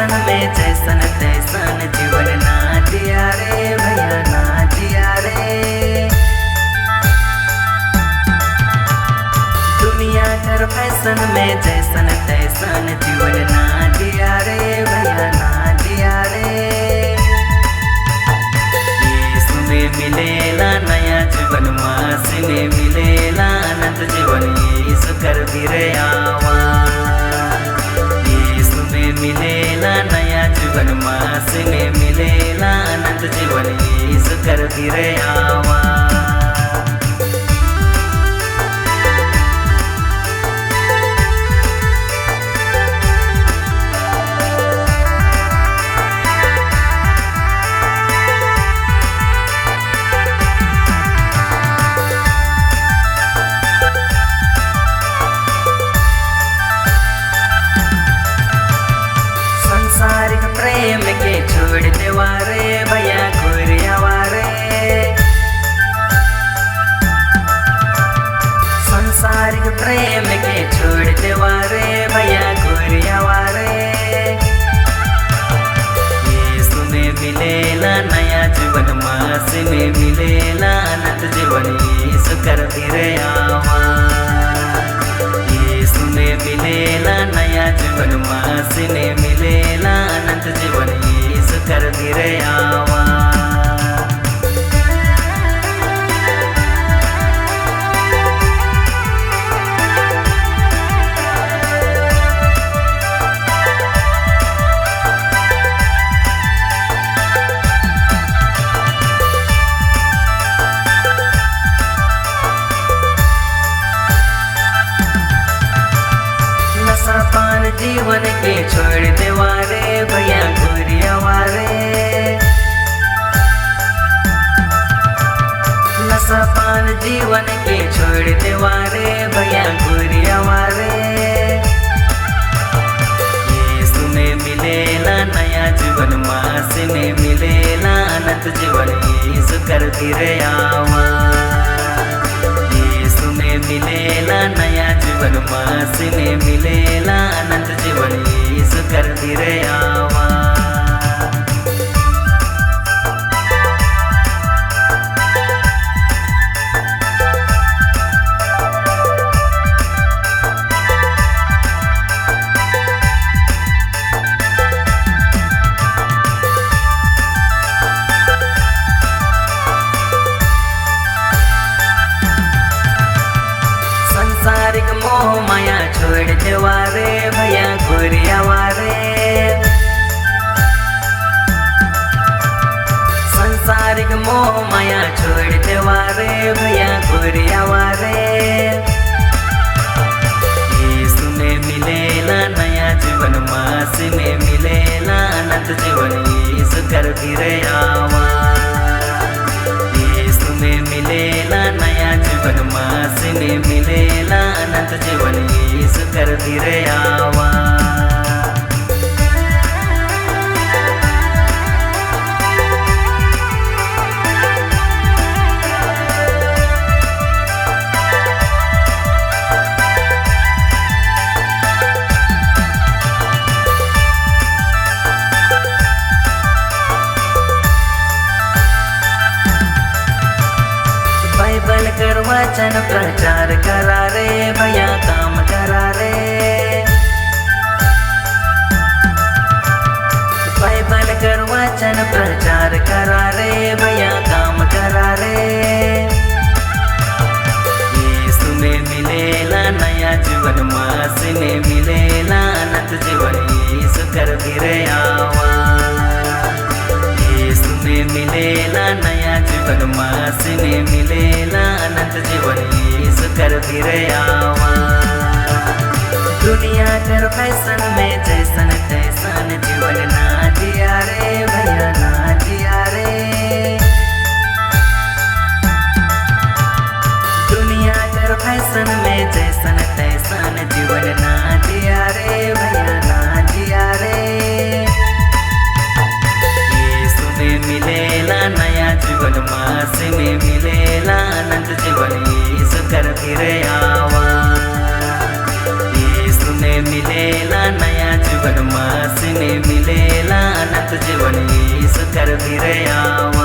Fashion में जैसन तैसन जीवन ना जिया रे भैया ना जिया रे। दुनिया कर फैशन में जैसन तैसन जीवन ना जिया रे भैया ना जिया रे। यीशु में मिलेला नया जीवन, मासी में मिलेला अनंत जीवन, यीशु कर फिरे आवा। यीशु में मिलेला नया जीवन, मासी में मिलेला अनंत जीवन, यीशु कर फिरे आवा। सांसारिक प्रेम के छोड़ देवा रे भैया घुरियावा रे। सांसारिक प्रेम के छोड़ देवा रे भैया घुरियावा रे। यीशु में मिलेला नया जीवन, मासी में मिलेला अनंत जीवन, यीशु कर फिरे आवा। यीशु में मिलेला नया जीवन, मासी में मिलेला अनंत जीवन, यीशु कर फिरे आवा। नशापान जीवन के छोड़ देवा रे भैया घुरियावा रे। नशापान जीवन के छोड़ देवा रे भैया घुरियावा रे। यीशु में मिलेला नया जीवन, मासी में मिलेला अनंत जीवन, यीशु कर फिरे आवा। यीशु में मिलेला नया जीवन, मासी में मिलेला अनंत जीवन, यीशु कर फिरे आवा। सांसारिक मोह माया छोड़ देवा रे भैया घुरियावा रे। सांसारिक मोह माया छोड़ देवा रे भैया घुरियावा रे। यीशु में मिलेला नया जीवन, मासी में मिलेला अनंत जीवन, यीशु कर फिरे आवा। यीशु में मिलेला नया जीवन, मासी में मिलेला अनंत जीवन, यीशु कर फिरे आवा। बाइबल कर वचन प्रचार करा रे भैया काम करा रे। बाइबल कर वचन प्रचार करा रे भैया काम करा रे। यीशु में मिलेला नया जीवन, मासी में मिलेला अनंत जीवन, यीशु कर फिरे आवा। यीशु में मिलेला नया जीवन, मासी में मिलेला अनंत जीवन, यीशु कर फिरे आवा। दुनिया कर फैशन में जैसन तैसन जीवन ना जिया रे भैया ना जिया रे। दुनिया कर फैशन में जैसन तैसन जीवन ना जिया रे भैया ना जिया रे। यीशु में मिलेला नया जीवन, मासी में मिलेला अनंत जीवन, यीशु कर फिरे आवा। यीशु में मिलेला नया जीवन, वनवास में मिलेला अनंत जीवन यीशु कर फिर आवा।